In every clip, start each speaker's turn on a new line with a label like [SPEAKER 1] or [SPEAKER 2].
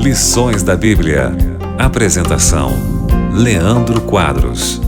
[SPEAKER 1] Lições da Bíblia. Apresentação: Leandro Quadros.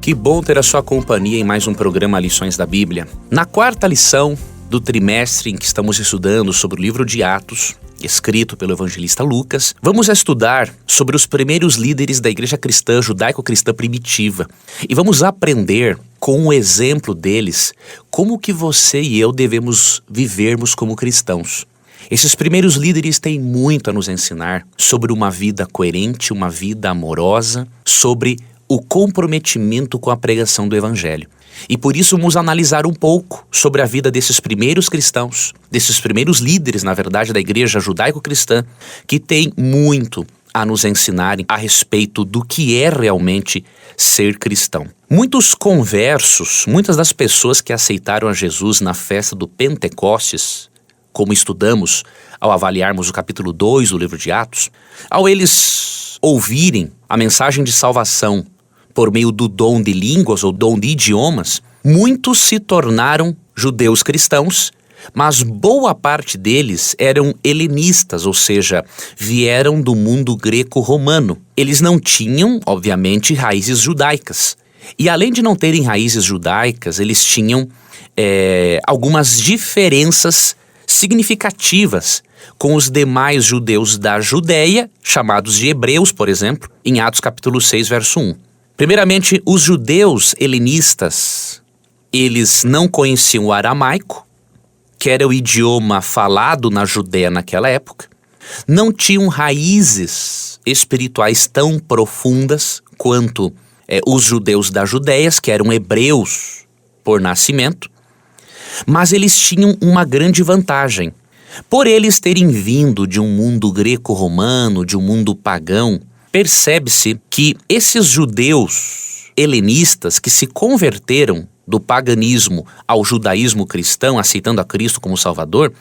[SPEAKER 2] Que bom ter a sua companhia em mais um programa Lições da Bíblia. Na quarta lição do trimestre em que estamos estudando sobre o livro de Atos, escrito pelo evangelista Lucas, vamos estudar sobre os primeiros líderes da igreja cristã, judaico-cristã primitiva. E vamos aprender com o exemplo deles como que você e eu devemos vivermos como cristãos. Esses primeiros líderes têm muito a nos ensinar sobre uma vida coerente, uma vida amorosa, sobre o comprometimento com a pregação do evangelho. E por isso vamos analisar um pouco sobre a vida desses primeiros cristãos, desses primeiros líderes, na verdade, da igreja judaico-cristã, que tem muito a nos ensinarem a respeito do que é realmente ser cristão. Muitos conversos, muitas das pessoas que aceitaram a Jesus na festa do Pentecostes, como estudamos ao avaliarmos o capítulo 2 do livro de Atos, ao eles ouvirem a mensagem de salvação por meio do dom de línguas ou dom de idiomas, muitos se tornaram judeus cristãos, mas boa parte deles eram helenistas, ou seja, vieram do mundo greco-romano. Eles não tinham, obviamente, raízes judaicas. E além de não terem raízes judaicas, eles tinham algumas diferenças significativas com os demais judeus da Judéia, chamados de hebreus, por exemplo, em Atos capítulo 6, verso 1. Primeiramente, os judeus helenistas, eles não conheciam o aramaico, que era o idioma falado na Judéia naquela época, não tinham raízes espirituais tão profundas quanto os judeus da Judéia, que eram hebreus por nascimento, mas eles tinham uma grande vantagem. Por eles terem vindo de um mundo greco-romano, de um mundo pagão, percebe-se que esses judeus helenistas que se converteram do paganismo ao judaísmo cristão, aceitando a Cristo como Salvador,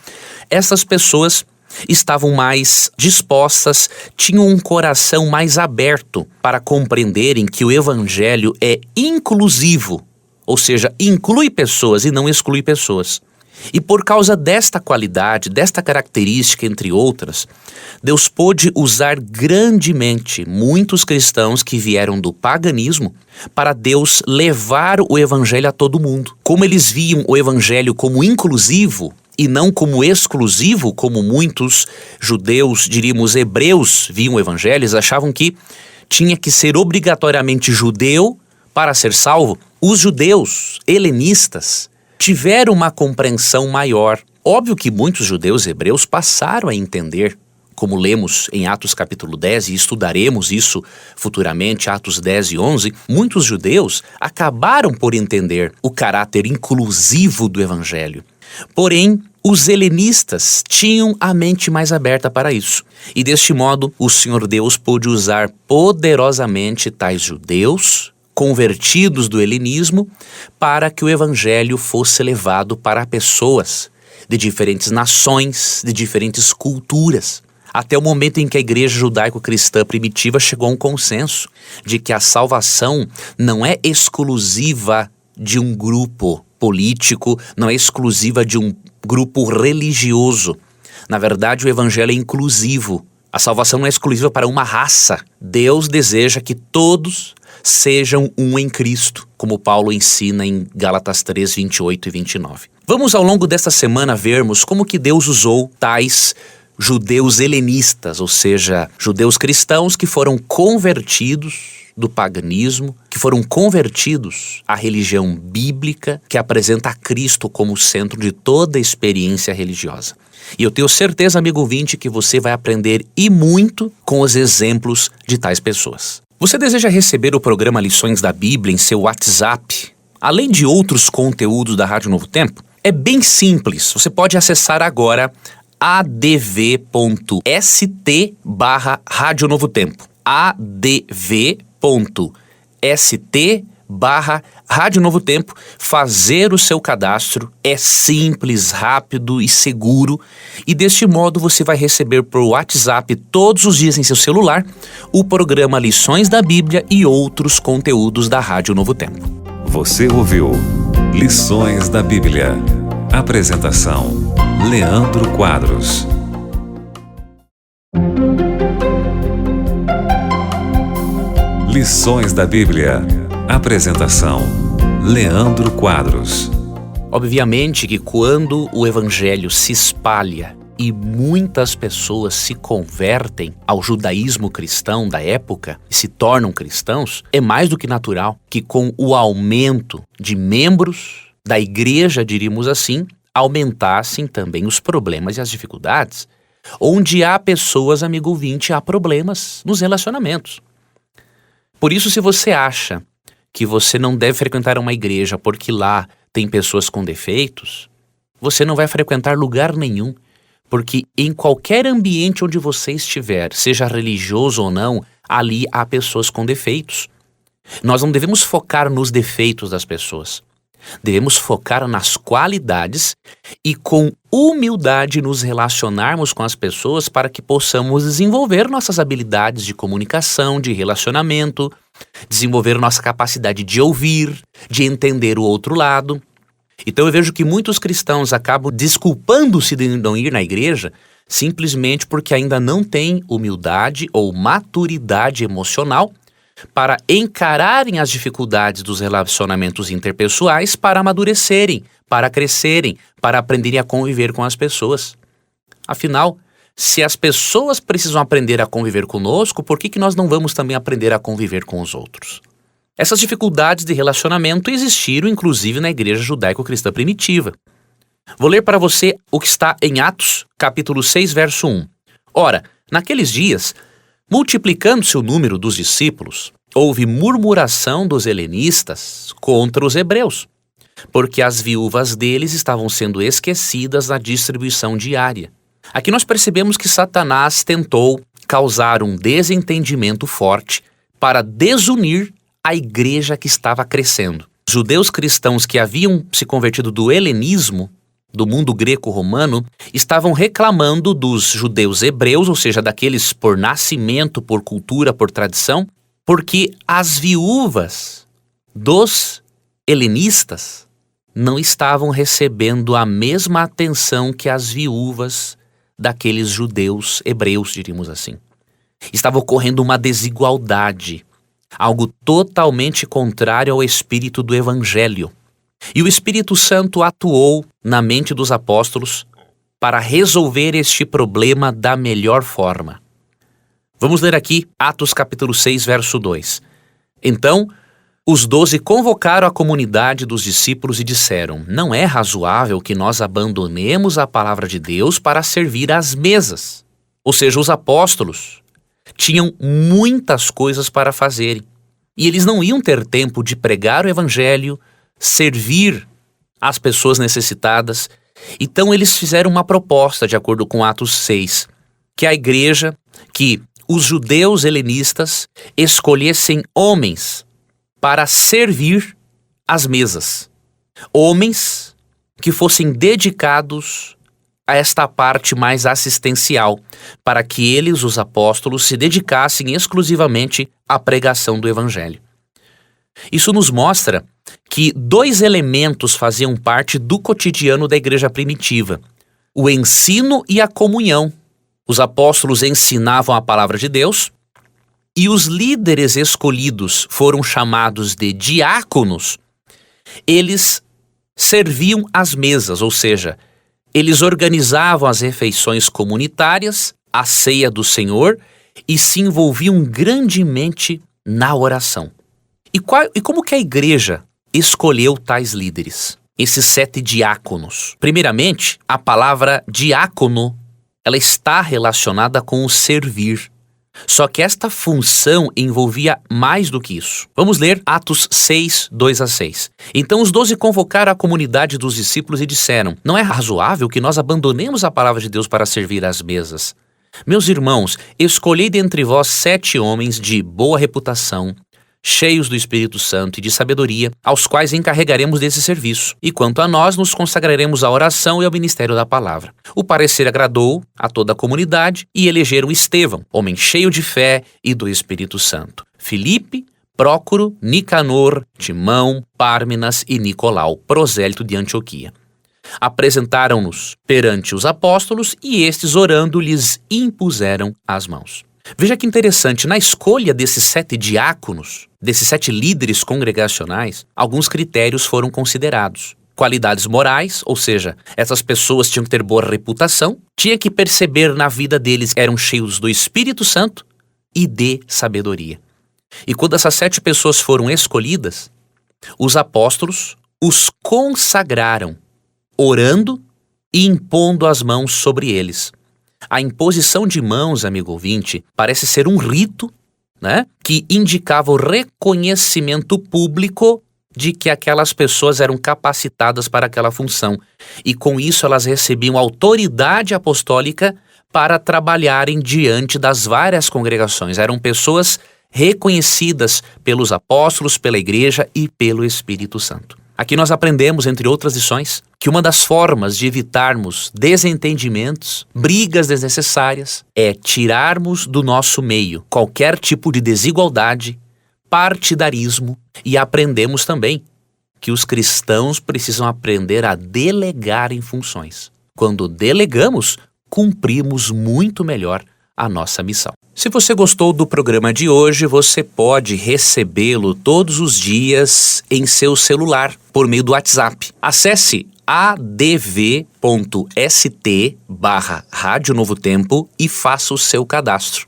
[SPEAKER 2] essas pessoas estavam mais dispostas, tinham um coração mais aberto para compreenderem que o evangelho é inclusivo, ou seja, inclui pessoas e não exclui pessoas. E por causa desta qualidade, desta característica, entre outras, Deus pôde usar grandemente muitos cristãos que vieram do paganismo para Deus levar o evangelho a todo mundo. Como eles viam o evangelho como inclusivo e não como exclusivo, como muitos judeus, diríamos hebreus, viam o evangelho, eles achavam que tinha que ser obrigatoriamente judeu para ser salvo. Os judeus helenistas tiveram uma compreensão maior. Óbvio que muitos judeus hebreus passaram a entender, como lemos em Atos capítulo 10, e estudaremos isso futuramente, Atos 10 e 11, muitos judeus acabaram por entender o caráter inclusivo do evangelho. Porém, os helenistas tinham a mente mais aberta para isso. E deste modo, o Senhor Deus pôde usar poderosamente tais judeus convertidos do helenismo para que o evangelho fosse levado para pessoas de diferentes nações, de diferentes culturas. Até o momento em que a igreja judaico-cristã primitiva chegou a um consenso de que a salvação não é exclusiva de um grupo político, não é exclusiva de um grupo religioso. Na verdade, o evangelho é inclusivo. A salvação não é exclusiva para uma raça. Deus deseja que todos sejam um em Cristo, como Paulo ensina em Gálatas 3, 28 e 29. Vamos ao longo desta semana vermos como que Deus usou tais judeus helenistas, ou seja, judeus cristãos que foram convertidos do paganismo, que foram convertidos à religião bíblica, que apresenta a Cristo como centro de toda a experiência religiosa. E eu tenho certeza, amigo ouvinte, que você vai aprender e muito com os exemplos de tais pessoas. Você deseja receber o programa Lições da Bíblia em seu WhatsApp, além de outros conteúdos da Rádio Novo Tempo? É bem simples, você pode acessar agora adv.st/Rádio Novo Tempo. adv.st/Rádio Novo Tempo, fazer o seu cadastro é simples, rápido e seguro, e deste modo você vai receber por WhatsApp todos os dias em seu celular o programa Lições da Bíblia e outros conteúdos da Rádio Novo Tempo.
[SPEAKER 1] Você ouviu Lições da Bíblia. Apresentação: Leandro Quadros. Lições da Bíblia. Apresentação: Leandro Quadros.
[SPEAKER 2] Obviamente que quando o evangelho se espalha e muitas pessoas se convertem ao judaísmo cristão da época e se tornam cristãos, é mais do que natural que com o aumento de membros da igreja, diríamos assim, aumentassem também os problemas e as dificuldades. Onde há pessoas, amigo ouvinte, há problemas nos relacionamentos. Por isso, se você acha que você não deve frequentar uma igreja porque lá tem pessoas com defeitos, você não vai frequentar lugar nenhum, porque em qualquer ambiente onde você estiver, seja religioso ou não, ali há pessoas com defeitos. Nós não devemos focar nos defeitos das pessoas. Devemos focar nas qualidades e com humildade nos relacionarmos com as pessoas para que possamos desenvolver nossas habilidades de comunicação, de relacionamento, desenvolver nossa capacidade de ouvir, de entender o outro lado. Então eu vejo que muitos cristãos acabam desculpando-se de não ir na igreja simplesmente porque ainda não têm humildade ou maturidade emocional para encararem as dificuldades dos relacionamentos interpessoais, para amadurecerem, para crescerem, para aprenderem a conviver com as pessoas. Afinal, se as pessoas precisam aprender a conviver conosco, por que nós não vamos também aprender a conviver com os outros? Essas dificuldades de relacionamento existiram inclusive na igreja judaico-cristã primitiva. Vou ler para você o que está em Atos, capítulo 6, verso 1. Ora, naqueles dias, multiplicando-se o número dos discípulos, houve murmuração dos helenistas contra os hebreus, porque as viúvas deles estavam sendo esquecidas na distribuição diária. Aqui nós percebemos que Satanás tentou causar um desentendimento forte para desunir a igreja que estava crescendo. Os judeus cristãos que haviam se convertido do helenismo, do mundo greco-romano, estavam reclamando dos judeus hebreus, ou seja, daqueles por nascimento, por cultura, por tradição, porque as viúvas dos helenistas não estavam recebendo a mesma atenção que as viúvas daqueles judeus hebreus, diríamos assim. Estava ocorrendo uma desigualdade, algo totalmente contrário ao espírito do evangelho. E o Espírito Santo atuou na mente dos apóstolos para resolver este problema da melhor forma. Vamos ler aqui Atos capítulo 6, verso 2. Então, os 12 convocaram a comunidade dos discípulos e disseram: não é razoável que nós abandonemos a palavra de Deus para servir às mesas. Ou seja, os apóstolos tinham muitas coisas para fazerem. E eles não iam ter tempo de pregar o evangelho, servir as pessoas necessitadas. Então eles fizeram uma proposta, de acordo com Atos 6, que a igreja, que os judeus helenistas escolhessem homens para servir às mesas. Homens que fossem dedicados a esta parte mais assistencial, para que eles, os apóstolos, se dedicassem exclusivamente à pregação do evangelho. Isso nos mostra que 2 elementos faziam parte do cotidiano da igreja primitiva: o ensino e a comunhão. Os apóstolos ensinavam a palavra de Deus e os líderes escolhidos foram chamados de diáconos. Eles serviam às mesas, ou seja, eles organizavam as refeições comunitárias, a ceia do Senhor e se envolviam grandemente na oração. E como que a igreja escolheu tais líderes, esses 7 diáconos? Primeiramente, a palavra diácono, ela está relacionada com o servir. Só que esta função envolvia mais do que isso. Vamos ler Atos 6, 2 a 6. Então os 12 convocaram a comunidade dos discípulos e disseram: não é razoável que nós abandonemos a palavra de Deus para servir às mesas. Meus irmãos, escolhei dentre vós 7 homens de boa reputação, cheios do Espírito Santo e de sabedoria, aos quais encarregaremos desse serviço. E quanto a nós, nos consagraremos à oração e ao ministério da palavra. O parecer agradou a toda a comunidade e elegeram Estevão, homem cheio de fé e do Espírito Santo, Filipe, Prócoro, Nicanor, Timão, Pármenas e Nicolau, prosélito de Antioquia. Apresentaram-nos perante os apóstolos e estes, orando, lhes impuseram as mãos. Veja que interessante, na escolha desses 7 diáconos, desses 7 líderes congregacionais, alguns critérios foram considerados. Qualidades morais, ou seja, essas pessoas tinham que ter boa reputação, tinha que perceber na vida deles que eram cheios do Espírito Santo e de sabedoria. E quando essas 7 pessoas foram escolhidas, os apóstolos os consagraram, orando e impondo as mãos sobre eles. A imposição de mãos, amigo ouvinte, parece ser um rito, né, que indicava o reconhecimento público de que aquelas pessoas eram capacitadas para aquela função. E com isso elas recebiam autoridade apostólica para trabalharem diante das várias congregações. Eram pessoas reconhecidas pelos apóstolos, pela igreja e pelo Espírito Santo. Aqui nós aprendemos, entre outras lições, que uma das formas de evitarmos desentendimentos, brigas desnecessárias, é tirarmos do nosso meio qualquer tipo de desigualdade, partidarismo, e aprendemos também que os cristãos precisam aprender a delegar em funções. Quando delegamos, cumprimos muito melhor a nossa missão. Se você gostou do programa de hoje, você pode recebê-lo todos os dias em seu celular, por meio do WhatsApp. Acesse adv.st/Rádio Novo Tempo e faça o seu cadastro.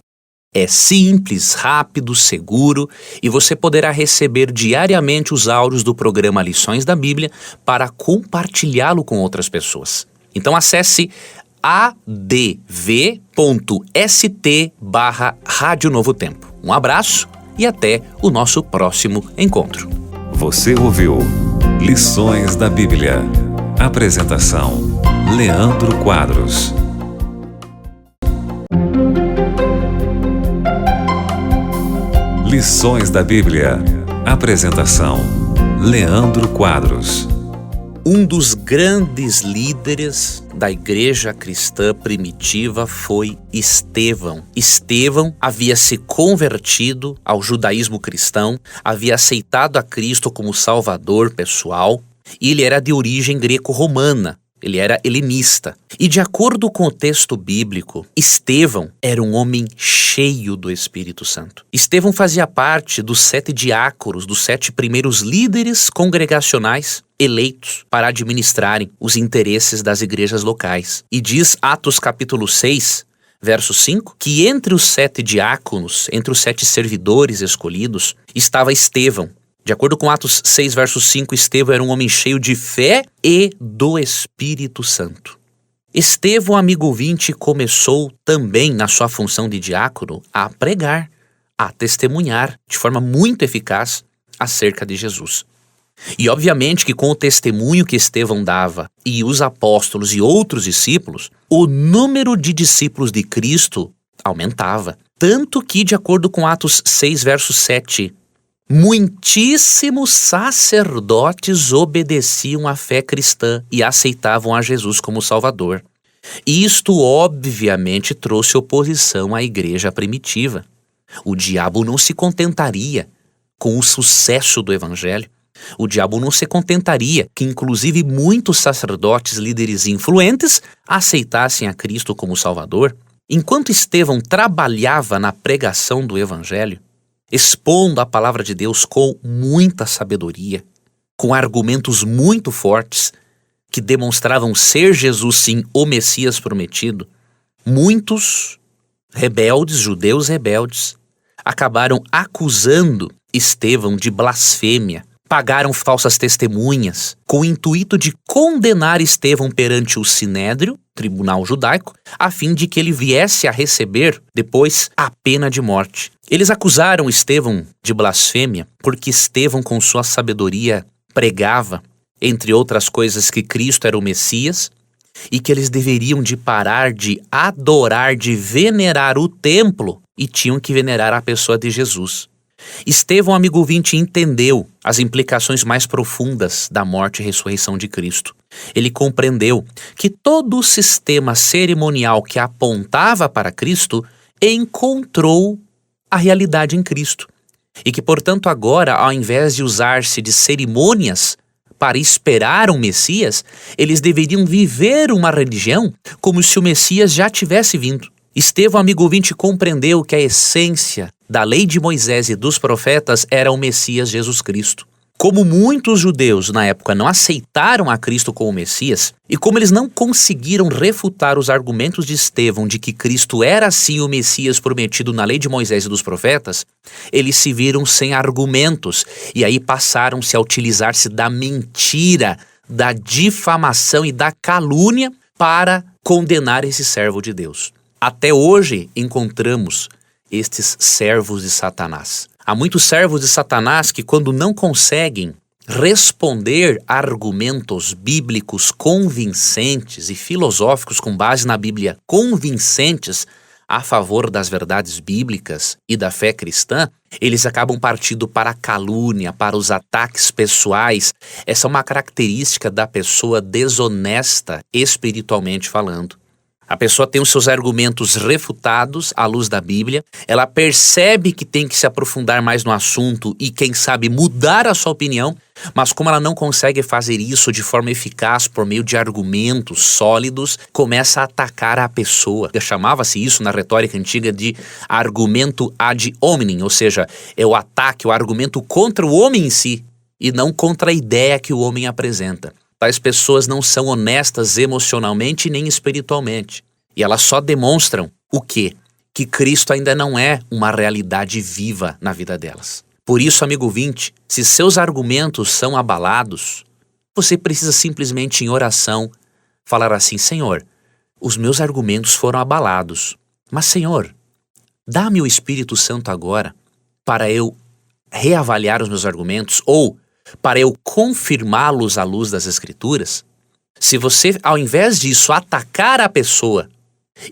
[SPEAKER 2] É simples, rápido, seguro e você poderá receber diariamente os áudios do programa Lições da Bíblia para compartilhá-lo com outras pessoas. Então acesse adv.st/Rádio Novo Tempo. Um abraço e até o nosso próximo encontro.
[SPEAKER 1] Você ouviu Lições da Bíblia. Apresentação: Leandro Quadros. Lições da Bíblia. Apresentação: Leandro Quadros.
[SPEAKER 2] Um dos grandes líderes da igreja cristã primitiva foi Estevão. Estevão havia se convertido ao judaísmo cristão, havia aceitado a Cristo como Salvador pessoal e ele era de origem greco-romana. Ele era helenista. E de acordo com o texto bíblico, Estevão era um homem cheio do Espírito Santo. Estevão fazia parte dos 7 diáconos, dos 7 primeiros líderes congregacionais eleitos para administrarem os interesses das igrejas locais. E diz Atos capítulo 6, verso 5, que entre os 7 diáconos, entre os 7 servidores escolhidos, estava Estevão. De acordo com Atos 6, verso 5, Estevão era um homem cheio de fé e do Espírito Santo. Estevão, amigo ouvinte, começou também, na sua função de diácono, a pregar, a testemunhar de forma muito eficaz acerca de Jesus. E obviamente que com o testemunho que Estevão dava e os apóstolos e outros discípulos, o número de discípulos de Cristo aumentava. Tanto que, de acordo com Atos 6, verso 7, muitíssimos sacerdotes obedeciam à fé cristã e aceitavam a Jesus como Salvador. Isto, obviamente, trouxe oposição à igreja primitiva. O diabo não se contentaria com o sucesso do evangelho. O diabo não se contentaria que, inclusive, muitos sacerdotes, líderes influentes, aceitassem a Cristo como Salvador. Enquanto Estevão trabalhava na pregação do evangelho, expondo a palavra de Deus com muita sabedoria, com argumentos muito fortes, que demonstravam ser Jesus sim o Messias prometido, muitos rebeldes, judeus rebeldes, acabaram acusando Estevão de blasfêmia, pagaram falsas testemunhas, com o intuito de condenar Estevão perante o Sinédrio, tribunal judaico, a fim de que ele viesse a receber, depois, a pena de morte. Eles acusaram Estevão de blasfêmia porque Estevão, com sua sabedoria, pregava, entre outras coisas, que Cristo era o Messias e que eles deveriam de parar de adorar, de venerar o templo e tinham que venerar a pessoa de Jesus. Estevão, amigo ouvinte, entendeu as implicações mais profundas da morte e ressurreição de Cristo. Ele compreendeu que todo o sistema cerimonial que apontava para Cristo encontrou a realidade em Cristo. E que, portanto, agora, ao invés de usar-se de cerimônias para esperar um Messias, eles deveriam viver uma religião como se o Messias já tivesse vindo. Estevão, amigo ouvinte, compreendeu que a essência da lei de Moisés e dos profetas era o Messias Jesus Cristo. Como muitos judeus na época não aceitaram a Cristo como Messias, e como eles não conseguiram refutar os argumentos de Estevão de que Cristo era sim o Messias prometido na lei de Moisés e dos profetas, eles se viram sem argumentos e aí passaram-se a utilizar-se da mentira, da difamação e da calúnia para condenar esse servo de Deus. Até hoje encontramos estes servos de Satanás. Há muitos servos de Satanás que, quando não conseguem responder argumentos bíblicos convincentes e filosóficos com base na Bíblia convincentes a favor das verdades bíblicas e da fé cristã, eles acabam partindo para a calúnia, para os ataques pessoais. Essa é uma característica da pessoa desonesta, espiritualmente falando. A pessoa tem os seus argumentos refutados à luz da Bíblia, ela percebe que tem que se aprofundar mais no assunto e, quem sabe, mudar a sua opinião, mas como ela não consegue fazer isso de forma eficaz por meio de argumentos sólidos, começa a atacar a pessoa. Chamava-se isso na retórica antiga de argumento ad hominem, ou seja, é o ataque, o argumento contra o homem em si e não contra a ideia que o homem apresenta. Tais pessoas não são honestas emocionalmente nem espiritualmente. E elas só demonstram o quê? Que Cristo ainda não é uma realidade viva na vida delas. Por isso, amigo ouvinte, se seus argumentos são abalados, você precisa simplesmente em oração falar assim: Senhor, os meus argumentos foram abalados, mas Senhor, dá-me o Espírito Santo agora para eu reavaliar os meus argumentos ou para eu confirmá-los à luz das Escrituras. Se você, ao invés disso, atacar a pessoa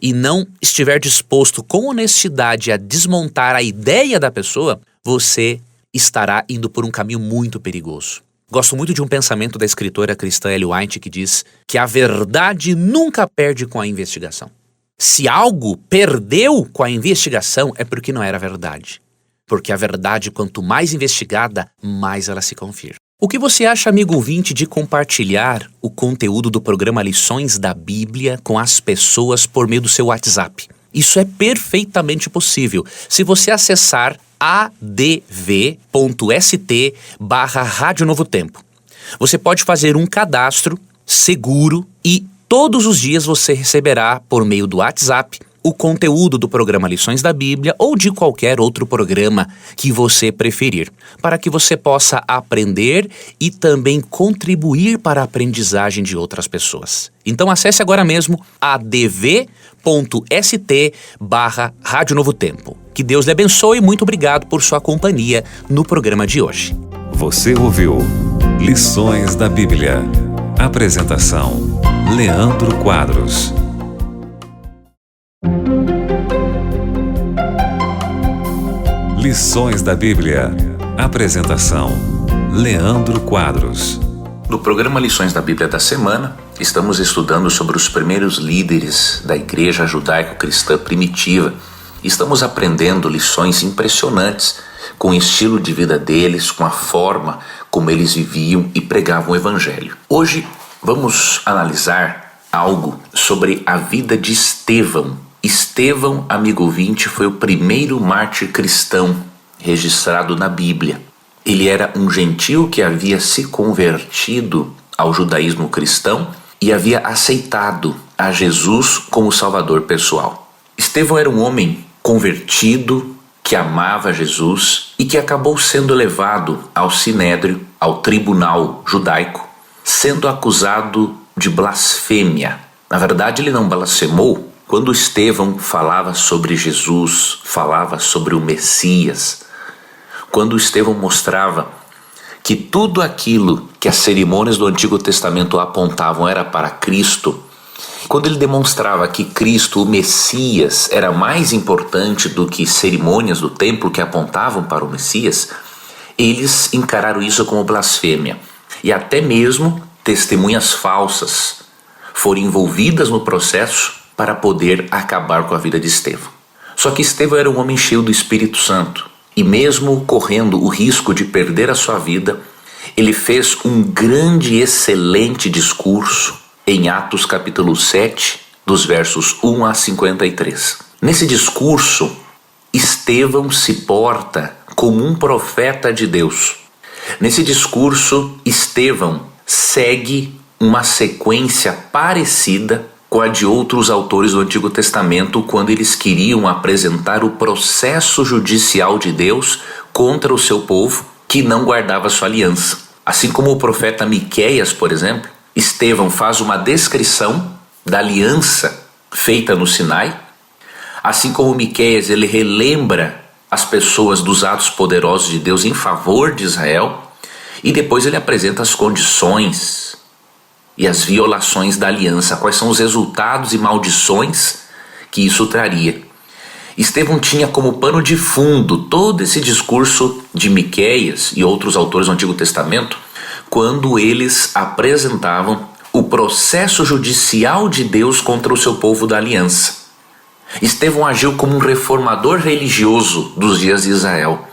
[SPEAKER 2] e não estiver disposto com honestidade a desmontar a ideia da pessoa, você estará indo por um caminho muito perigoso. Gosto muito de um pensamento da escritora cristã Ellen White que diz que a verdade nunca perde com a investigação. Se algo perdeu com a investigação é porque não era verdade. Porque a verdade, quanto mais investigada, mais ela se confirma. O que você acha, amigo ouvinte, de compartilhar o conteúdo do programa Lições da Bíblia com as pessoas por meio do seu WhatsApp? Isso é perfeitamente possível. Se você acessar adv.st/Rádio Novo Tempo, você pode fazer um cadastro seguro e todos os dias você receberá, por meio do WhatsApp, o conteúdo do programa Lições da Bíblia ou de qualquer outro programa que você preferir, para que você possa aprender e também contribuir para a aprendizagem de outras pessoas. Então acesse agora mesmo adv.st/Rádio Novo Tempo. Que Deus lhe abençoe e muito obrigado por sua companhia no programa de hoje.
[SPEAKER 1] Você ouviu Lições da Bíblia. Apresentação: Leandro Quadros. Lições da Bíblia. Apresentação: Leandro Quadros.
[SPEAKER 2] No programa Lições da Bíblia da semana, estamos estudando sobre os primeiros líderes da igreja judaico-cristã primitiva. Estamos aprendendo lições impressionantes com o estilo de vida deles, com a forma como eles viviam e pregavam o evangelho. Hoje vamos analisar algo sobre a vida de Estevão. Estevão, amigo ouvinte, foi o primeiro mártir cristão registrado na Bíblia. Ele era um gentio que havia se convertido ao judaísmo cristão e havia aceitado a Jesus como Salvador pessoal. Estevão era um homem convertido, que amava Jesus e que acabou sendo levado ao sinédrio, ao tribunal judaico, sendo acusado de blasfêmia. Na verdade, ele não blasfemou. Quando Estevão falava sobre Jesus, falava sobre o Messias, quando Estevão mostrava que tudo aquilo que as cerimônias do Antigo Testamento apontavam era para Cristo, quando ele demonstrava que Cristo, o Messias, era mais importante do que cerimônias do templo que apontavam para o Messias, eles encararam isso como blasfêmia. E até mesmo testemunhas falsas foram envolvidas no processo para poder acabar com a vida de Estevão. Só que Estevão era um homem cheio do Espírito Santo e mesmo correndo o risco de perder a sua vida, ele fez um grande e excelente discurso em Atos capítulo 7, dos versos 1 a 53. Nesse discurso, Estevão se porta como um profeta de Deus. Nesse discurso, Estevão segue uma sequência parecida com a de outros autores do Antigo Testamento quando eles queriam apresentar o processo judicial de Deus contra o seu povo que não guardava sua aliança. Assim como o profeta Miqueias, por exemplo, Estevão faz uma descrição da aliança feita no Sinai. Assim como Miqueias, ele relembra as pessoas dos atos poderosos de Deus em favor de Israel e depois ele apresenta as condições e as violações da aliança, quais são os resultados e maldições que isso traria. Estevão tinha como pano de fundo todo esse discurso de Miqueias e outros autores do Antigo Testamento quando eles apresentavam o processo judicial de Deus contra o seu povo da aliança. Estevão agiu como um reformador religioso dos dias de Israel.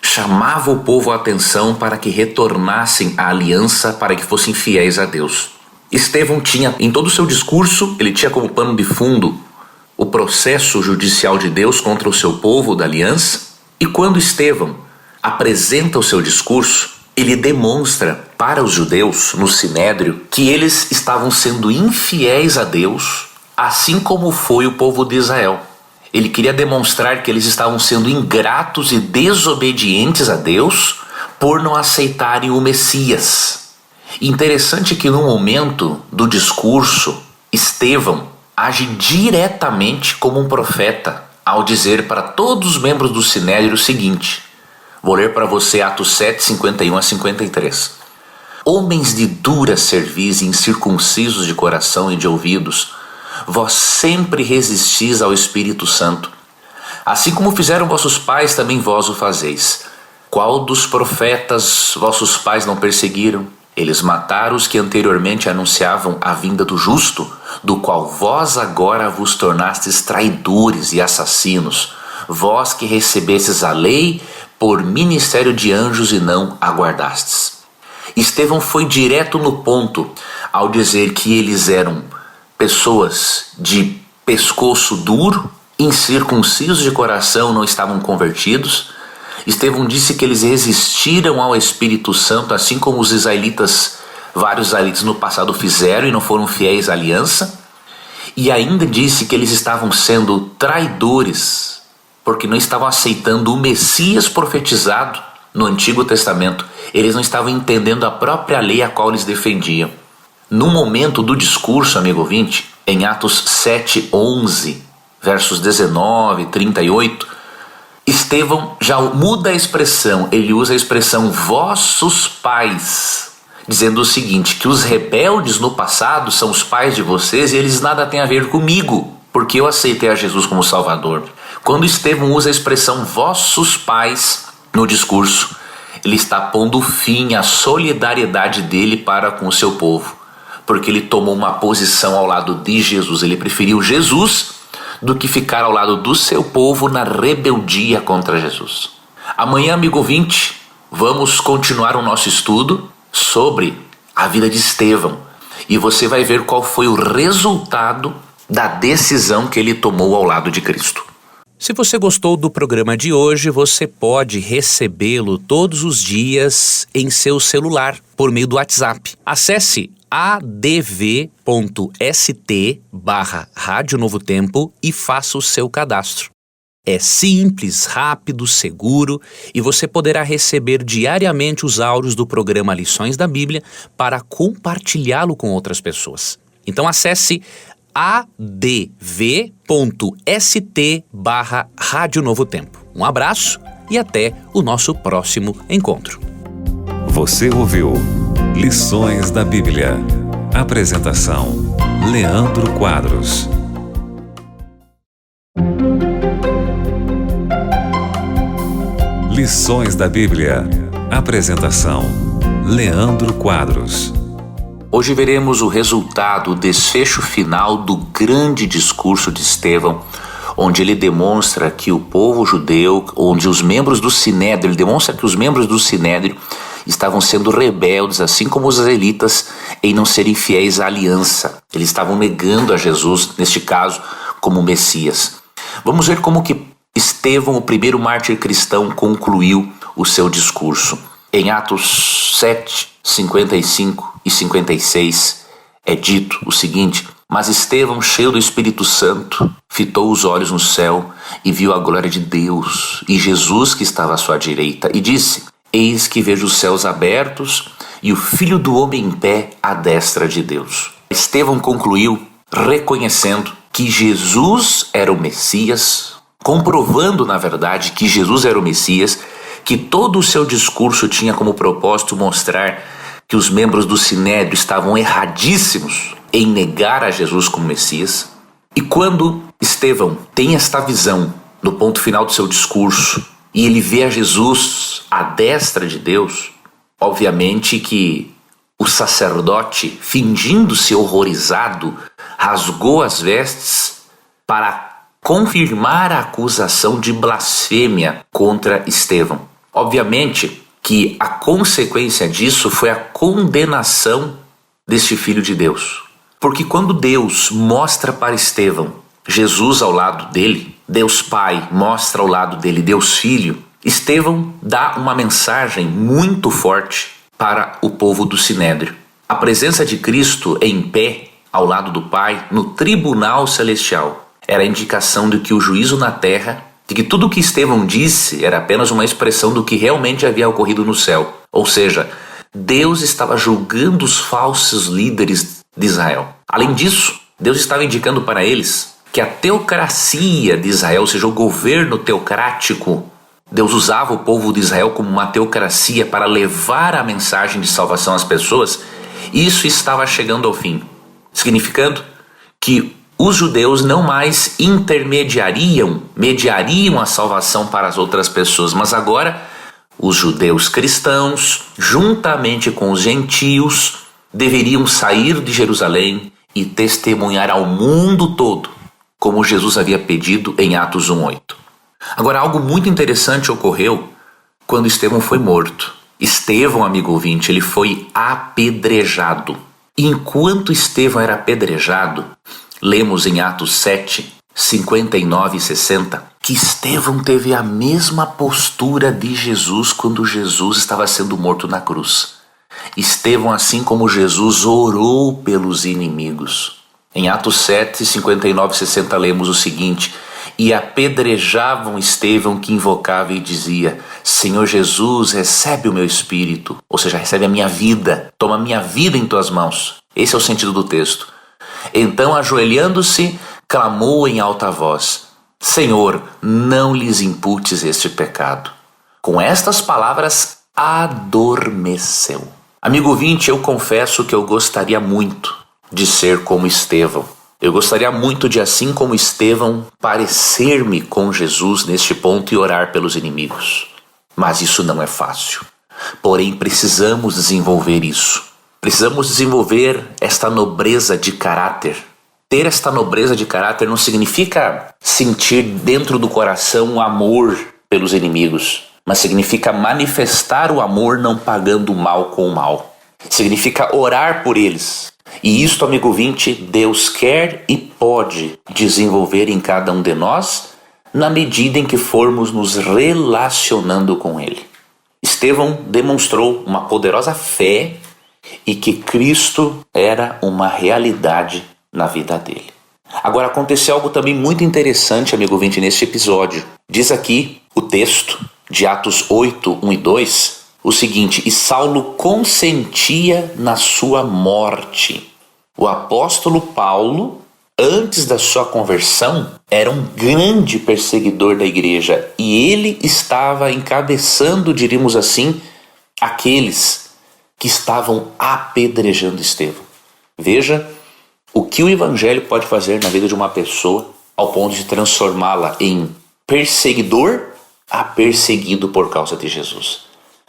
[SPEAKER 2] Chamava o povo à atenção para que retornassem à aliança, para que fossem fiéis a Deus. Estevão tinha, em todo o seu discurso, ele tinha como pano de fundo o processo judicial de Deus contra o seu povo da aliança. E quando Estevão apresenta o seu discurso, ele demonstra para os judeus no Sinédrio que eles estavam sendo infiéis a Deus, assim como foi o povo de Israel. Ele queria demonstrar que eles estavam sendo ingratos e desobedientes a Deus por não aceitarem o Messias. Interessante que no momento do discurso, Estevão age diretamente como um profeta ao dizer para todos os membros do Sinédrio o seguinte. Vou ler para você Atos 7, 51 a 53. Homens de dura cerviz e incircuncisos de coração e de ouvidos, vós sempre resistis ao Espírito Santo. Assim como fizeram vossos pais, também vós o fazeis. Qual dos profetas vossos pais não perseguiram? Eles mataram os que anteriormente anunciavam a vinda do justo, do qual vós agora vos tornastes traidores e assassinos, vós que recebestes a lei por ministério de anjos e não aguardastes. Estevão foi direto no ponto ao dizer que eles eram pessoas de pescoço duro, incircuncisos de coração, não estavam convertidos. Estevão disse que eles resistiram ao Espírito Santo, assim como os israelitas, vários israelitas no passado fizeram e não foram fiéis à aliança. E ainda disse que eles estavam sendo traidores, porque não estavam aceitando o Messias profetizado no Antigo Testamento. Eles não estavam entendendo a própria lei a qual eles defendiam. No momento do discurso, amigo ouvinte, em Atos 7, 11, versos 19 e 38, Estevão já muda a expressão, ele usa a expressão vossos pais, dizendo o seguinte, que os rebeldes no passado são os pais de vocês e eles nada têm a ver comigo, porque eu aceitei a Jesus como Salvador. Quando Estevão usa a expressão vossos pais no discurso, ele está pondo fim à solidariedade dele para com o seu povo, porque ele tomou uma posição ao lado de Jesus, ele preferiu Jesus do que ficar ao lado do seu povo na rebeldia contra Jesus. Amanhã, amigo ouvinte, vamos continuar o nosso estudo sobre a vida de Estevão e você vai ver qual foi o resultado da decisão que ele tomou ao lado de Cristo. Se você gostou do programa de hoje, você pode recebê-lo todos os dias em seu celular por meio do WhatsApp. Acesse adv.st/Rádio Novo Tempo e faça o seu cadastro. É simples, rápido, seguro e você poderá receber diariamente os áudios do programa Lições da Bíblia para compartilhá-lo com outras pessoas. Então acesse adv.st/Rádio Novo Tempo. Um abraço e até o nosso próximo encontro.
[SPEAKER 1] Você ouviu Lições da Bíblia. Apresentação: Leandro Quadros. Lições da Bíblia. Apresentação: Leandro Quadros.
[SPEAKER 2] Hoje veremos o resultado, o desfecho final do grande discurso de Estevão, onde ele demonstra que o povo judeu, onde os membros do Sinédrio, ele demonstra que os membros do Sinédrio estavam sendo rebeldes, assim como os israelitas, em não serem fiéis à aliança. Eles estavam negando a Jesus, neste caso, como Messias.
[SPEAKER 3] Vamos ver como que Estevão, o primeiro mártir cristão, concluiu o seu discurso. Em Atos 7, 55 e 56 é dito o seguinte: mas Estevão, cheio do Espírito Santo, fitou os olhos no céu e viu a glória de Deus e Jesus que estava à sua direita, e disse: eis que vejo os céus abertos e o Filho do Homem em pé à destra de Deus. Estevão concluiu reconhecendo que Jesus era o Messias, comprovando, na verdade, que Jesus era o Messias, que todo o seu discurso tinha como propósito mostrar que os membros do Sinédrio estavam erradíssimos em negar a Jesus como Messias. E quando Estevão tem esta visão no ponto final do seu discurso e ele vê a Jesus à destra de Deus, obviamente que o sacerdote, fingindo-se horrorizado, rasgou as vestes para confirmar a acusação de blasfêmia contra Estevão. Obviamente que a consequência disso foi a condenação deste Filho de Deus. Porque quando Deus mostra para Estevão Jesus ao lado dele, Deus Pai mostra ao lado dele Deus Filho, Estevão dá uma mensagem muito forte para o povo do Sinédrio. A presença de Cristo em pé ao lado do Pai no tribunal celestial era a indicação de que o juízo na terra, de que tudo o que Estevão disse era apenas uma expressão do que realmente havia ocorrido no céu. Ou seja, Deus estava julgando os falsos líderes de Israel. Além disso, Deus estava indicando para eles que a teocracia de Israel, ou seja, o governo teocrático, Deus usava o povo de Israel como uma teocracia para levar a mensagem de salvação às pessoas, e isso estava chegando ao fim, significando que os judeus não mais mediariam a salvação para as outras pessoas, mas agora os judeus cristãos, juntamente com os gentios, deveriam sair de Jerusalém e testemunhar ao mundo todo, como Jesus havia pedido em Atos 1:8. Agora, algo muito interessante ocorreu quando Estevão foi morto. Estevão, amigo ouvinte, ele foi apedrejado. E enquanto Estevão era apedrejado, lemos em Atos 7, 59 e 60, que Estevão teve a mesma postura de Jesus quando Jesus estava sendo morto na cruz. Estevão, assim como Jesus, orou pelos inimigos. Em Atos 7, 59 e 60 lemos o seguinte: e apedrejavam Estevão, que invocava e dizia: Senhor Jesus, recebe o meu espírito, ou seja, recebe a minha vida, toma a minha vida em tuas mãos. Esse é o sentido do texto. Então, ajoelhando-se, clamou em alta voz: Senhor, não lhes imputes este pecado. Com estas palavras, adormeceu. Amigo ouvinte, eu confesso que eu gostaria muito de ser como Estevão. Eu gostaria muito de, assim como Estevão, parecer-me com Jesus neste ponto e orar pelos inimigos. Mas isso não é fácil. Porém, precisamos desenvolver isso. Precisamos desenvolver esta nobreza de caráter. Ter esta nobreza de caráter não significa sentir dentro do coração o amor pelos inimigos, mas significa manifestar o amor não pagando o mal com o mal. Significa orar por eles. E isto, amigo ouvinte, Deus quer e pode desenvolver em cada um de nós na medida em que formos nos relacionando com Ele. Estevão demonstrou uma poderosa fé e que Cristo era uma realidade na vida dele. Agora, aconteceu algo também muito interessante, amigo ouvinte, neste episódio. Diz aqui o texto de Atos 8, 1 e 2, o seguinte: e Saulo consentia na sua morte. O apóstolo Paulo, antes da sua conversão, era um grande perseguidor da igreja e ele estava encabeçando, diríamos assim, aqueles que estavam apedrejando Estevão. Veja o que o evangelho pode fazer na vida de uma pessoa ao ponto de transformá-la em perseguidor a perseguido por causa de Jesus.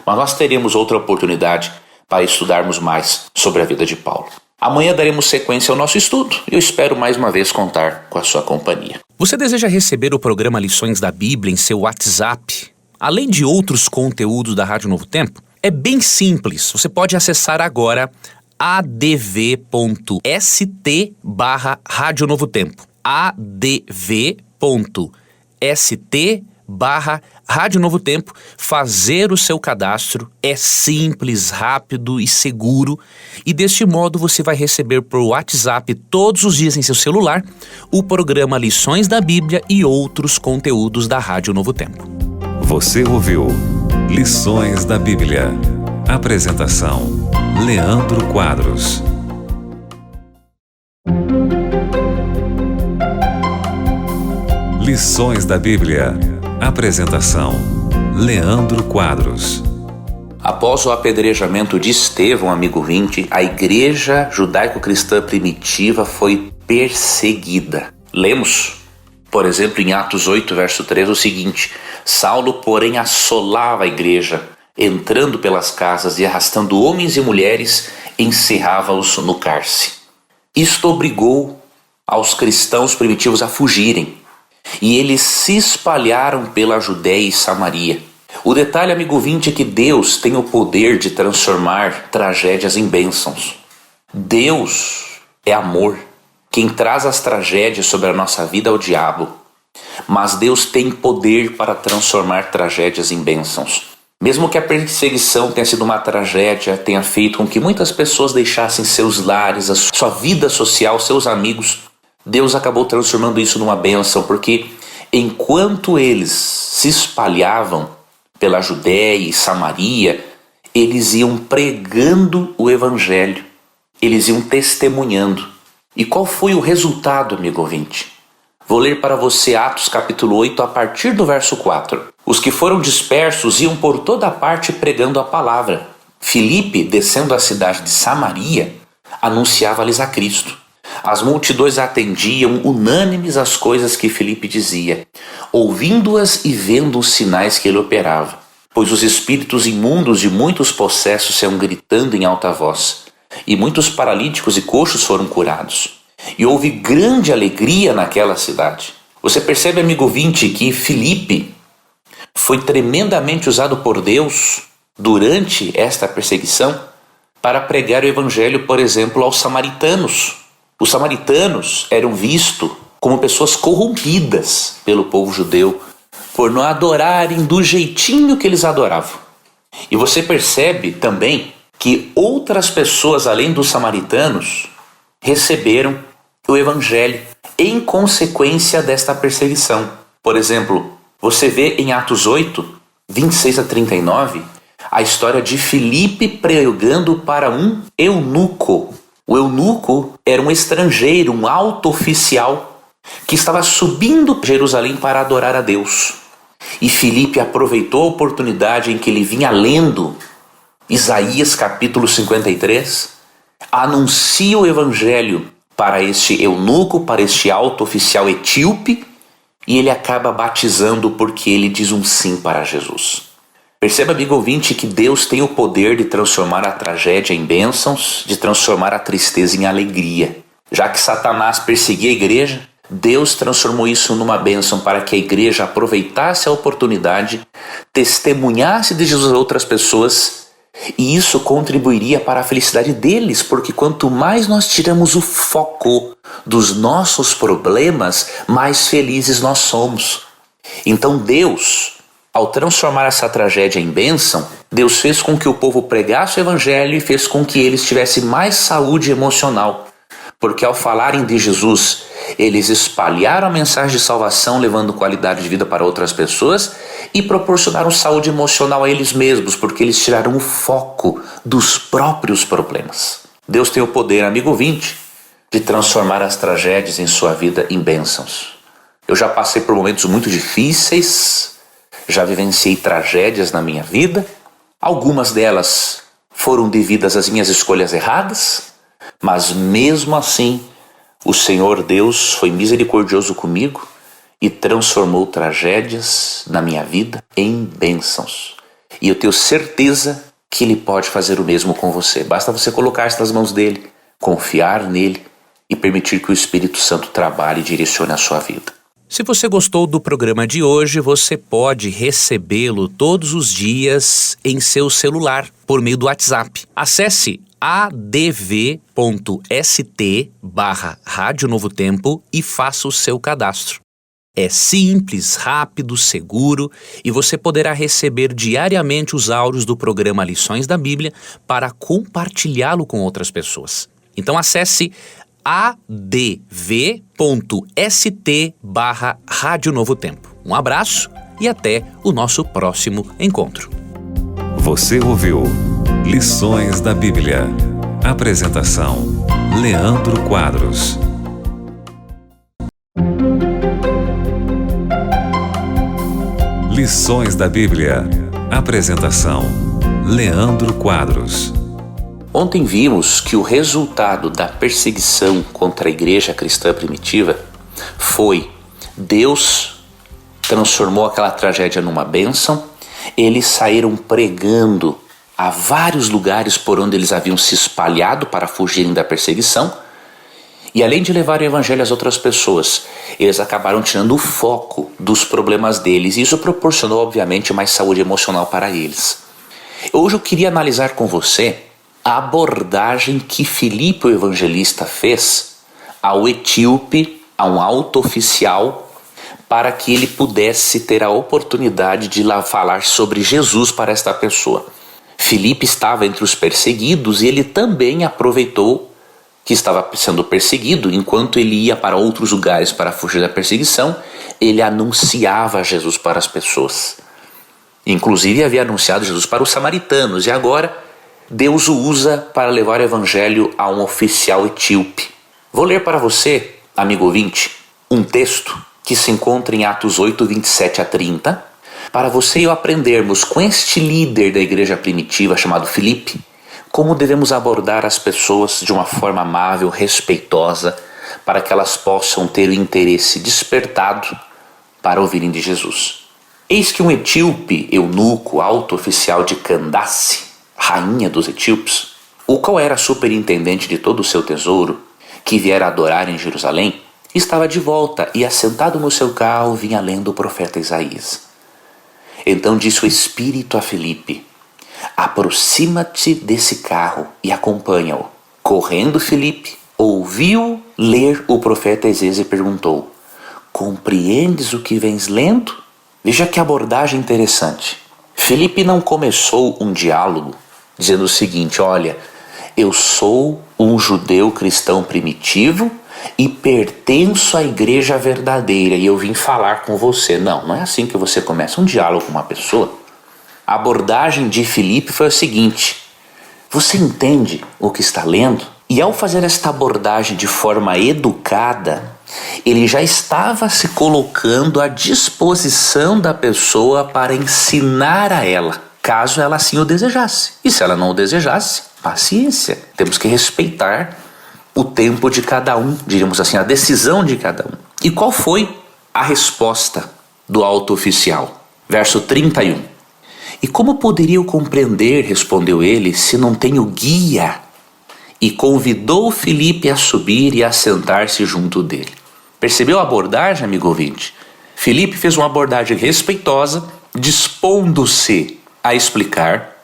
[SPEAKER 3] Mas nós teremos outra oportunidade para estudarmos mais sobre a vida de Paulo. Amanhã daremos sequência ao nosso estudo e eu espero mais uma vez contar com a sua companhia.
[SPEAKER 2] Você deseja receber o programa Lições da Bíblia em seu WhatsApp, além de outros conteúdos da Rádio Novo Tempo? É bem simples, você pode acessar agora adv.st/Rádio Novo Tempo, adv.st/Rádio adv.st/Rádio Novo Tempo, fazer o seu cadastro. É simples, rápido e seguro, e deste modo você vai receber por WhatsApp todos os dias em seu celular o programa Lições da Bíblia e outros conteúdos da Rádio Novo Tempo.
[SPEAKER 1] Você ouviu Lições da Bíblia. Apresentação: Leandro Quadros. Lições da Bíblia. Apresentação: Leandro Quadros.
[SPEAKER 3] Após o apedrejamento de Estevão, amigo 20, a igreja judaico-cristã primitiva foi perseguida. Lemos, por exemplo, em Atos 8, verso 3, o seguinte: Saulo, porém, assolava a igreja, entrando pelas casas e arrastando homens e mulheres, encerrava-os no cárcere. Isto obrigou aos cristãos primitivos a fugirem, e eles se espalharam pela Judéia e Samaria. O detalhe, amigo 20, é que Deus tem o poder de transformar tragédias em bênçãos. Deus é amor. Quem traz as tragédias sobre a nossa vida é o diabo. Mas Deus tem poder para transformar tragédias em bênçãos. Mesmo que a perseguição tenha sido uma tragédia, tenha feito com que muitas pessoas deixassem seus lares, a sua vida social, seus amigos, Deus acabou transformando isso numa bênção, porque enquanto eles se espalhavam pela Judéia e Samaria, eles iam pregando o evangelho, eles iam testemunhando. E qual foi o resultado, amigo ouvinte? Vou ler para você Atos capítulo 8, a partir do verso 4. Os que foram dispersos iam por toda parte pregando a palavra. Filipe, descendo à cidade de Samaria, anunciava-lhes a Cristo. As multidões atendiam unânimes às coisas que Filipe dizia, ouvindo-as e vendo os sinais que ele operava. Pois os espíritos imundos de muitos possessos saiam gritando em alta voz, e muitos paralíticos e coxos foram curados. E houve grande alegria naquela cidade. Você percebe, amigo 20, que Filipe foi tremendamente usado por Deus durante esta perseguição para pregar o evangelho, por exemplo, aos samaritanos. Os samaritanos eram vistos como pessoas corrompidas pelo povo judeu por não adorarem do jeitinho que eles adoravam. E você percebe também que outras pessoas, além dos samaritanos, receberam o evangelho em consequência desta perseguição. Por exemplo, você vê em Atos 8, 26 a 39, a história de Filipe pregando para um eunuco. O eunuco era um estrangeiro, um alto oficial, que estava subindo a Jerusalém para adorar a Deus. E Filipe aproveitou a oportunidade em que ele vinha lendo Isaías capítulo 53, anuncia o evangelho para este eunuco, para este alto oficial etíope, e ele acaba batizando porque ele diz um sim para Jesus. Perceba, amigo ouvinte, que Deus tem o poder de transformar a tragédia em bênçãos, de transformar a tristeza em alegria. Já que Satanás perseguia a igreja, Deus transformou isso numa bênção para que a igreja aproveitasse a oportunidade, testemunhasse de Jesus a outras pessoas, e isso contribuiria para a felicidade deles, porque quanto mais nós tiramos o foco dos nossos problemas, mais felizes nós somos. Então Deus, ao transformar essa tragédia em bênção, Deus fez com que o povo pregasse o evangelho e fez com que eles tivessem mais saúde emocional. Porque ao falarem de Jesus, eles espalharam a mensagem de salvação, levando qualidade de vida para outras pessoas e proporcionaram saúde emocional a eles mesmos, porque eles tiraram o foco dos próprios problemas. Deus tem o poder, amigo ouvinte, de transformar as tragédias em sua vida em bênçãos. Eu já passei por momentos muito difíceis, já vivenciei tragédias na minha vida. Algumas delas foram devidas às minhas escolhas erradas, mas mesmo assim, o Senhor Deus foi misericordioso comigo e transformou tragédias na minha vida em bênçãos. E eu tenho certeza que Ele pode fazer o mesmo com você. Basta você colocar-se nas mãos dEle, confiar nele e permitir que o Espírito Santo trabalhe e direcione a sua vida.
[SPEAKER 2] Se você gostou do programa de hoje, você pode recebê-lo todos os dias em seu celular por meio do WhatsApp. Acesse adv.st/Rádio Novo Tempo e faça o seu cadastro. É simples, rápido, seguro e você poderá receber diariamente os áudios do programa Lições da Bíblia para compartilhá-lo com outras pessoas. Então acesse adv.st/Rádio Novo Tempo. Um abraço e até o nosso próximo encontro.
[SPEAKER 1] Você ouviu Lições da Bíblia. Apresentação: Leandro Quadros. Lições da Bíblia. Apresentação: Leandro Quadros.
[SPEAKER 3] Ontem vimos que o resultado da perseguição contra a igreja cristã primitiva foi Deus transformou aquela tragédia numa bênção. Eles saíram pregando a vários lugares por onde eles haviam se espalhado para fugirem da perseguição. E além de levar o evangelho às outras pessoas, eles acabaram tirando o foco dos problemas deles. E isso proporcionou, obviamente, mais saúde emocional para eles. Hoje eu queria analisar com você a abordagem que Filipe, o evangelista, fez ao etíope, a um alto oficial, para que ele pudesse ter a oportunidade de lá falar sobre Jesus para esta pessoa. Filipe estava entre os perseguidos e ele também aproveitou que estava sendo perseguido. Enquanto ele ia para outros lugares para fugir da perseguição, ele anunciava Jesus para as pessoas. Inclusive havia anunciado Jesus para os samaritanos e agora Deus o usa para levar o evangelho a um oficial etíope. Vou ler para você, amigo ouvinte, um texto que se encontra em Atos 8, 27 a 30, para você e eu aprendermos com este líder da igreja primitiva chamado Filipe, como devemos abordar as pessoas de uma forma amável, respeitosa, para que elas possam ter o interesse despertado para ouvirem de Jesus. Eis que um etíope, eunuco, alto oficial de Candace, rainha dos etíopes, o qual era superintendente de todo o seu tesouro, que viera adorar em Jerusalém, estava de volta e, assentado no seu carro, vinha lendo o profeta Isaías. Então disse o Espírito a Filipe: aproxima-te desse carro e acompanha-o. Correndo Filipe, ouviu ler o profeta Isaías e perguntou: compreendes o que vens lendo? Veja que abordagem interessante. Filipe não começou um diálogo dizendo o seguinte: olha, eu sou um judeu cristão primitivo e pertenço à igreja verdadeira e eu vim falar com você. Não é assim que você começa um diálogo com uma pessoa. A abordagem de Filipe foi o seguinte: você entende o que está lendo? E ao fazer esta abordagem de forma educada, ele já estava se colocando à disposição da pessoa para ensinar a ela, caso ela assim o desejasse. E se ela não o desejasse, paciência. Temos que respeitar o tempo de cada um, diríamos assim, a decisão de cada um. E qual foi a resposta do alto oficial? Verso 31. E como poderia eu compreender, respondeu ele, se não tenho guia? E convidou Filipe a subir e a sentar-se junto dele. Percebeu a abordagem, amigo ouvinte? Filipe fez uma abordagem respeitosa, dispondo-se a explicar.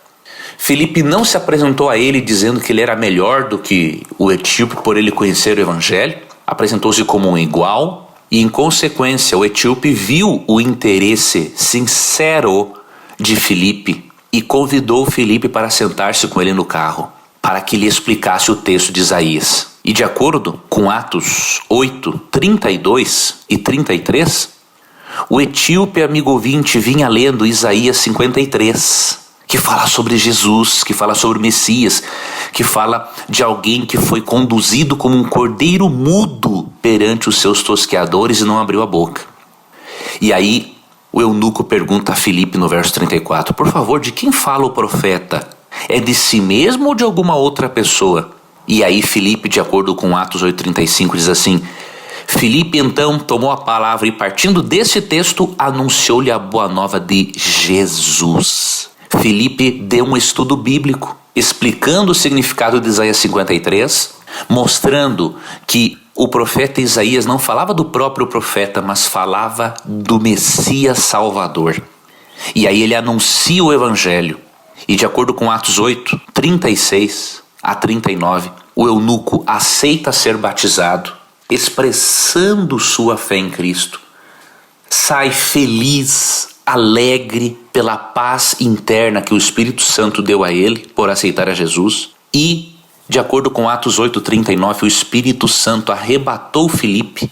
[SPEAKER 3] Filipe não se apresentou a ele dizendo que ele era melhor do que o etíope por ele conhecer o evangelho. Apresentou-se como um igual e, em consequência, o etíope viu o interesse sincero de Filipe e convidou Filipe para sentar-se com ele no carro, para que lhe explicasse o texto de Isaías. E de acordo com Atos 8, 32 e 33, o etíope, amigo ouvinte, vinha lendo Isaías 53, que fala sobre Jesus, que fala sobre o Messias, que fala de alguém que foi conduzido como um cordeiro mudo perante os seus tosqueadores e não abriu a boca. E aí o eunuco pergunta a Filipe no verso 34, por favor, de quem fala o profeta? É de si mesmo ou de alguma outra pessoa? E aí Filipe, de acordo com Atos 8,35, diz assim: Filipe então tomou a palavra e, partindo desse texto, anunciou-lhe a boa nova de Jesus. Filipe deu um estudo bíblico, explicando o significado de Isaías 53, mostrando que o profeta Isaías não falava do próprio profeta, mas falava do Messias Salvador. E aí ele anuncia o evangelho. E de acordo com Atos 8, 36 a 39, o eunuco aceita ser batizado, expressando sua fé em Cristo. sai feliz, alegre pela paz interna que o Espírito Santo deu a ele por aceitar a Jesus. E, de acordo com Atos 8:39, o Espírito Santo arrebatou Filipe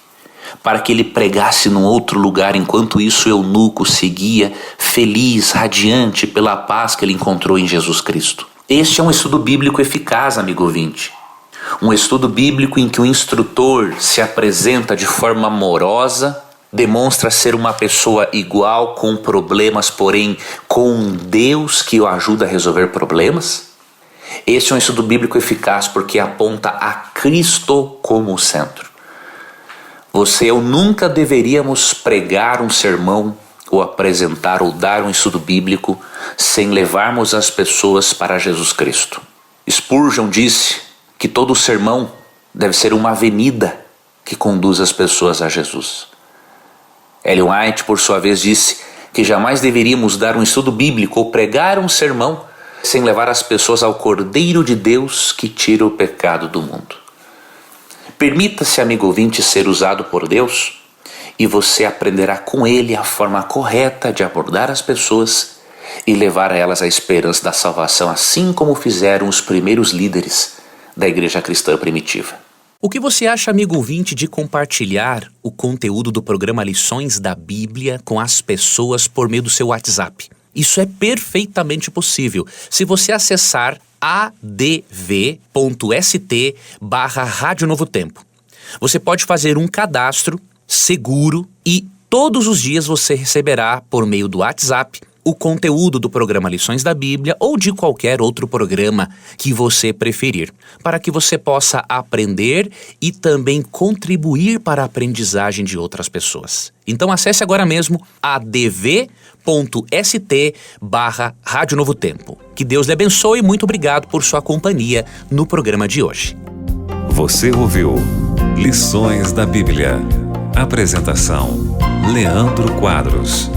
[SPEAKER 3] para que ele pregasse num outro lugar. Enquanto isso, o eunuco seguia feliz, radiante pela paz que ele encontrou em Jesus Cristo. Este é um estudo bíblico eficaz, amigo ouvinte. Um estudo bíblico em que o instrutor se apresenta de forma amorosa, demonstra ser uma pessoa igual, com problemas, porém com um Deus que o ajuda a resolver problemas. Este é um estudo bíblico eficaz porque aponta a Cristo como o centro. Você e eu nunca deveríamos pregar um sermão ou apresentar ou dar um estudo bíblico sem levarmos as pessoas para Jesus Cristo. Spurgeon disse que todo sermão deve ser uma avenida que conduz as pessoas a Jesus. Ellen White, por sua vez, disse que jamais deveríamos dar um estudo bíblico ou pregar um sermão sem levar as pessoas ao Cordeiro de Deus que tira o pecado do mundo. Permita-se, amigo ouvinte, ser usado por Deus e você aprenderá com Ele a forma correta de abordar as pessoas e levar a elas a esperança da salvação, assim como fizeram os primeiros líderes da igreja cristã primitiva.
[SPEAKER 2] O que você acha, amigo ouvinte, de compartilhar o conteúdo do programa Lições da Bíblia com as pessoas por meio do seu WhatsApp? Isso é perfeitamente possível se você acessar adv.st/Rádio Novo Tempo. Você pode fazer um cadastro seguro e todos os dias você receberá por meio do WhatsApp o conteúdo do programa Lições da Bíblia ou de qualquer outro programa que você preferir, para que você possa aprender e também contribuir para a aprendizagem de outras pessoas. Então acesse agora mesmo adv.st/Rádio Novo Tempo. Que Deus lhe abençoe e muito obrigado por sua companhia no programa de hoje.
[SPEAKER 1] Você ouviu Lições da Bíblia. Apresentação: Leandro Quadros.